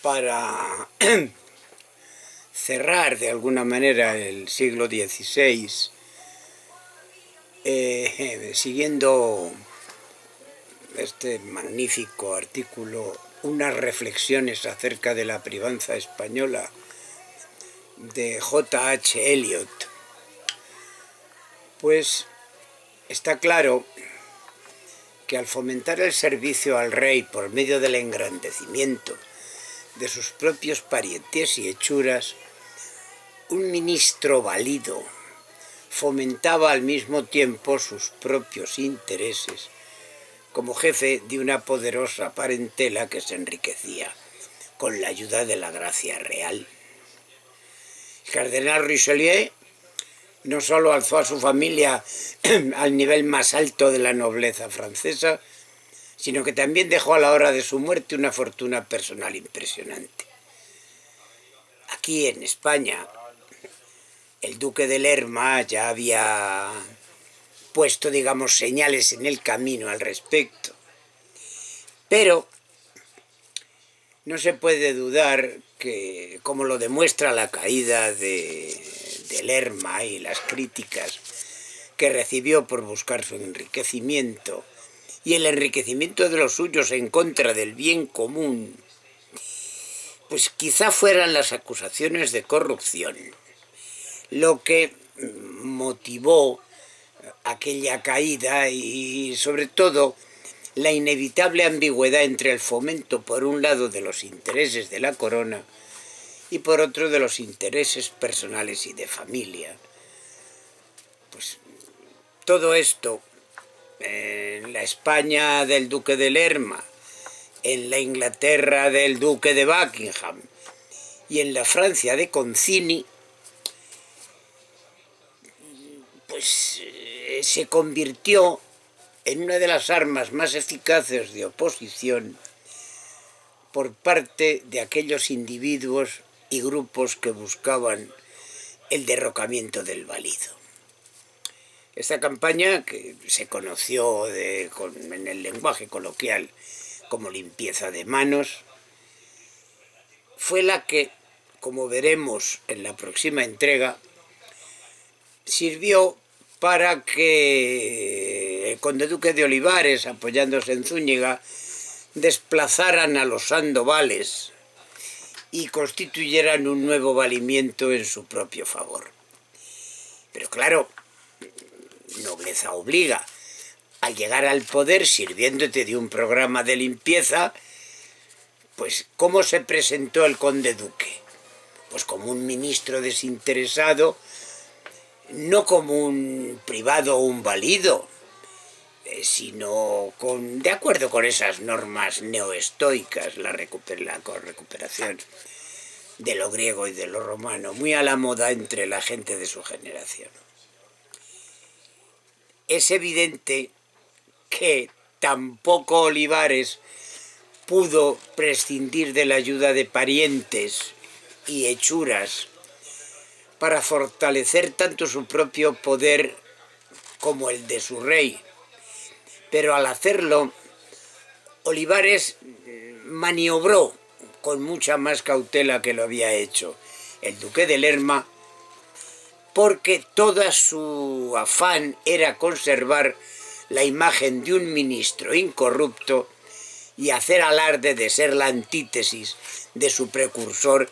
para cerrar de alguna manera el siglo XVI, siguiendo este magnífico artículo, unas reflexiones acerca de la privanza española de J.H. Eliot, pues está claro que al fomentar el servicio al rey por medio del engrandecimiento de sus propios parientes y hechuras, un ministro válido fomentaba al mismo tiempo sus propios intereses como jefe de una poderosa parentela que se enriquecía con la ayuda de la gracia real. El cardenal Richelieu no solo alzó a su familia al nivel más alto de la nobleza francesa, sino que también dejó a la hora de su muerte una fortuna personal impresionante. Aquí en España, el duque de Lerma ya había puesto, digamos, señales en el camino al respecto. Pero no se puede dudar que, como lo demuestra la caída de Lerma y las críticas que recibió por buscar su enriquecimiento y el enriquecimiento de los suyos en contra del bien común, pues quizá fueran las acusaciones de corrupción lo que motivó aquella caída y sobre todo la inevitable ambigüedad entre el fomento por un lado de los intereses de la corona y por otro de los intereses personales y de familia. Pues todo esto en la España del duque de Lerma, en la Inglaterra del duque de Buckingham y en la Francia de Concini, pues se convirtió en una de las armas más eficaces de oposición por parte de aquellos individuos y grupos que buscaban el derrocamiento del válido. Esta campaña, que se conoció en el lenguaje coloquial como limpieza de manos, fue la que, como veremos en la próxima entrega, sirvió para que el conde duque de Olivares, apoyándose en Zúñiga, desplazaran a los Sandovales y constituyeran un nuevo valimiento en su propio favor. Pero claro, nobleza obliga. Al llegar al poder sirviéndote de un programa de limpieza, pues ¿cómo se presentó el conde duque? Pues como un ministro desinteresado, no como un privado o un valido, sino de acuerdo con esas normas neoestoicas, la recuperación de lo griego y de lo romano, muy a la moda entre la gente de su generación. Es evidente que tampoco Olivares pudo prescindir de la ayuda de parientes y hechuras para fortalecer tanto su propio poder como el de su rey. Pero al hacerlo, Olivares maniobró con mucha más cautela que lo había hecho el duque de Lerma, porque todo su afán era conservar la imagen de un ministro incorrupto y hacer alarde de ser la antítesis de su precursor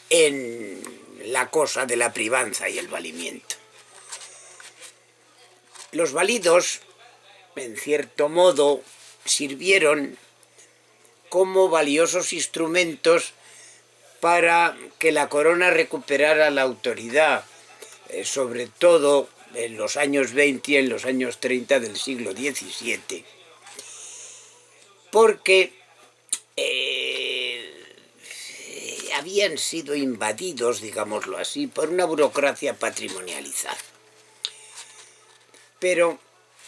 en la cosa de la privanza y el valimiento. Los válidos, en cierto modo, sirvieron como valiosos instrumentos para que la corona recuperara la autoridad, sobre todo en los años 20 y en los años 30 del siglo XVII, porque habían sido invadidos, digámoslo así, por una burocracia patrimonializada. Pero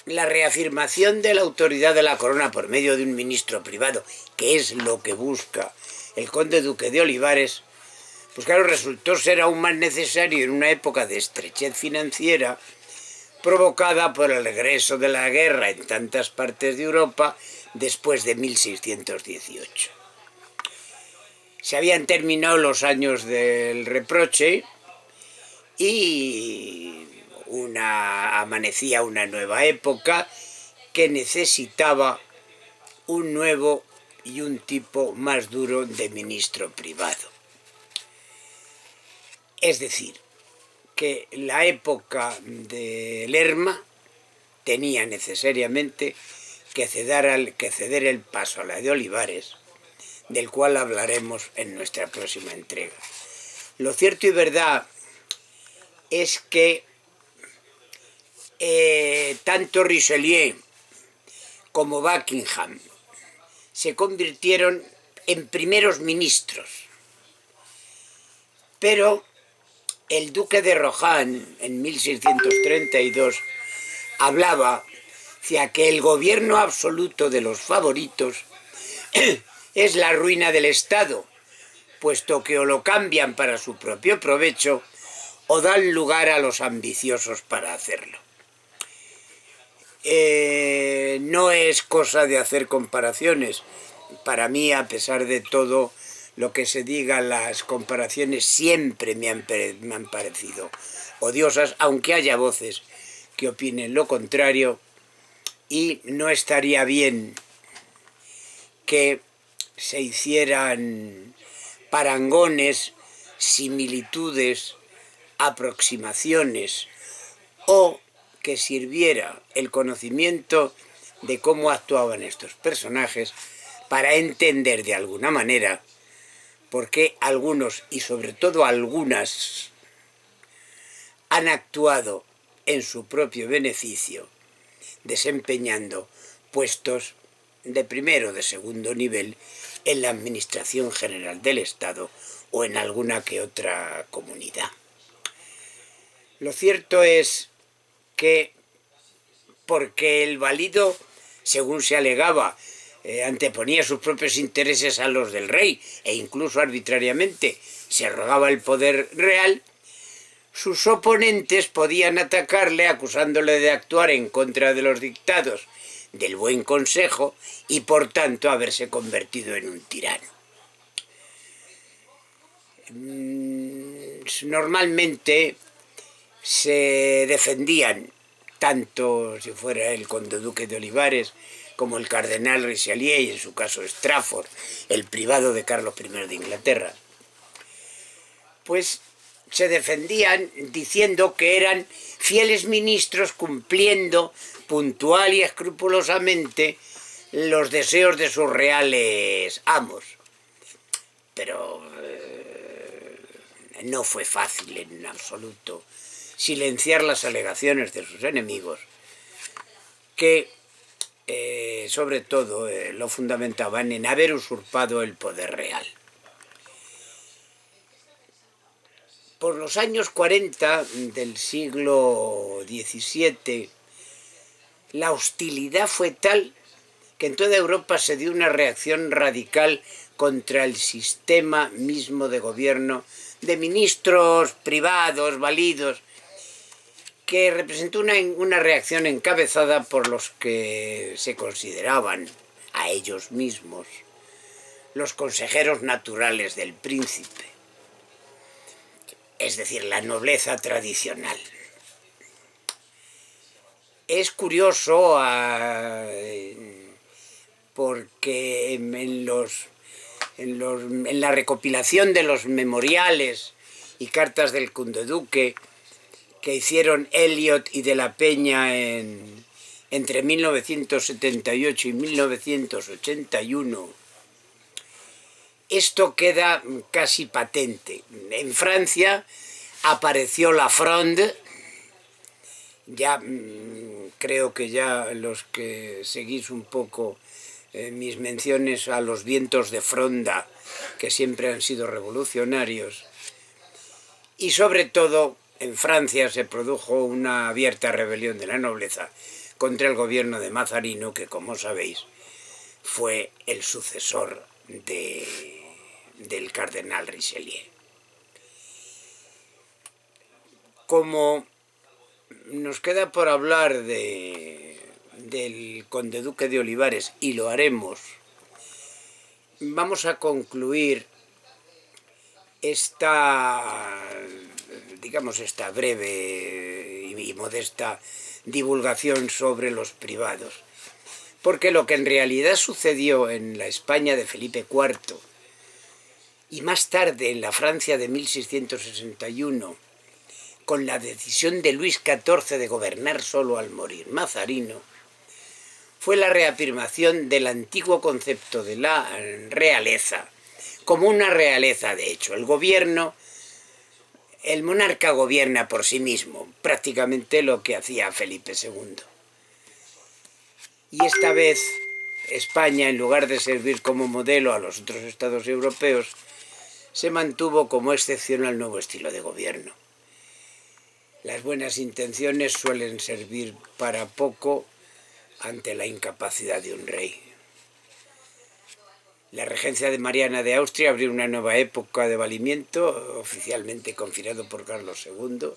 la reafirmación de la autoridad de la corona por medio de un ministro privado, que es lo que busca el conde duque de Olivares, pues claro, resultó ser aún más necesario en una época de estrechez financiera provocada por el regreso de la guerra en tantas partes de Europa después de 1618. se habían terminado los años del reproche y amanecía una nueva época que necesitaba un nuevo y un tipo más duro de ministro privado. Es decir, que la época de Lerma tenía necesariamente que ceder el paso a la de Olivares, del cual hablaremos en nuestra próxima entrega. Lo cierto y verdad es que tanto Richelieu como Buckingham se convirtieron en primeros ministros, pero el duque de Rohan en 1632 hablaba de que el gobierno absoluto de los favoritos es la ruina del Estado, puesto que o lo cambian para su propio provecho o dan lugar a los ambiciosos para hacerlo. No es cosa de hacer comparaciones. Para mí, a pesar de todo lo que se diga, las comparaciones siempre me han parecido odiosas, aunque haya voces que opinen lo contrario, y no estaría bien que se hicieran parangones, similitudes, aproximaciones, o que sirviera el conocimiento de cómo actuaban estos personajes para entender de alguna manera por qué algunos, y sobre todo algunas, han actuado en su propio beneficio, desempeñando puestos de primero o de segundo nivel en la Administración General del Estado o en alguna que otra comunidad. Lo cierto es que, porque el valido, según se alegaba, anteponía sus propios intereses a los del rey e incluso arbitrariamente se arrogaba el poder real, sus oponentes podían atacarle acusándole de actuar en contra de los dictados del buen consejo y por tanto haberse convertido en un tirano. Normalmente se defendían, tanto si fuera el conde duque de Olivares como el cardenal Richelieu y en su caso Strafford, el privado de Carlos I de Inglaterra, pues se defendían diciendo que eran fieles ministros cumpliendo puntual y escrupulosamente los deseos de sus reales amos. Pero no fue fácil en absoluto silenciar las alegaciones de sus enemigos, que sobre todo lo fundamentaban en haber usurpado el poder real. Por los años 40 del siglo XVII, la hostilidad fue tal que en toda Europa se dio una reacción radical contra el sistema mismo de gobierno de ministros privados, validos, que representó una reacción encabezada por los que se consideraban a ellos mismos los consejeros naturales del príncipe, es decir, la nobleza tradicional. Es curioso porque en la recopilación de los memoriales y cartas del conde-duque que hicieron Eliot y de la Peña entre 1978 y 1981, esto queda casi patente. En Francia apareció la Fronde, ya creo que ya los que seguís un poco mis menciones a los vientos de Fronda, que siempre han sido revolucionarios, y sobre todo en Francia se produjo una abierta rebelión de la nobleza contra el gobierno de Mazarino, que como sabéis fue el sucesor del cardenal Richelieu. Como nos queda por hablar del conde duque de Olivares, y lo haremos, vamos a concluir esta breve y modesta divulgación sobre los privados. Porque lo que en realidad sucedió en la España de Felipe IV y más tarde en la Francia de 1661, con la decisión de Luis XIV de gobernar solo al morir, Mazarino, fue la reafirmación del antiguo concepto de la realeza, como una realeza de hecho. El monarca gobierna por sí mismo, prácticamente lo que hacía Felipe II. Y esta vez España, en lugar de servir como modelo a los otros estados europeos, se mantuvo como excepcional nuevo estilo de gobierno. Las buenas intenciones suelen servir para poco ante la incapacidad de un rey. La regencia de Mariana de Austria abrió una nueva época de valimiento, oficialmente confinado por Carlos II.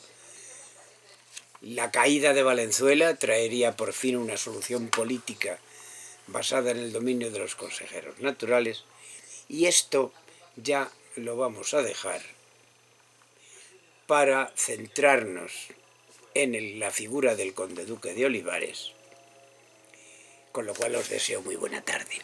La caída de Valenzuela traería por fin una solución política basada en el dominio de los consejeros naturales, y esto ya lo vamos a dejar para centrarnos en la figura del conde duque de Olivares, con lo cual os deseo muy buena tarde.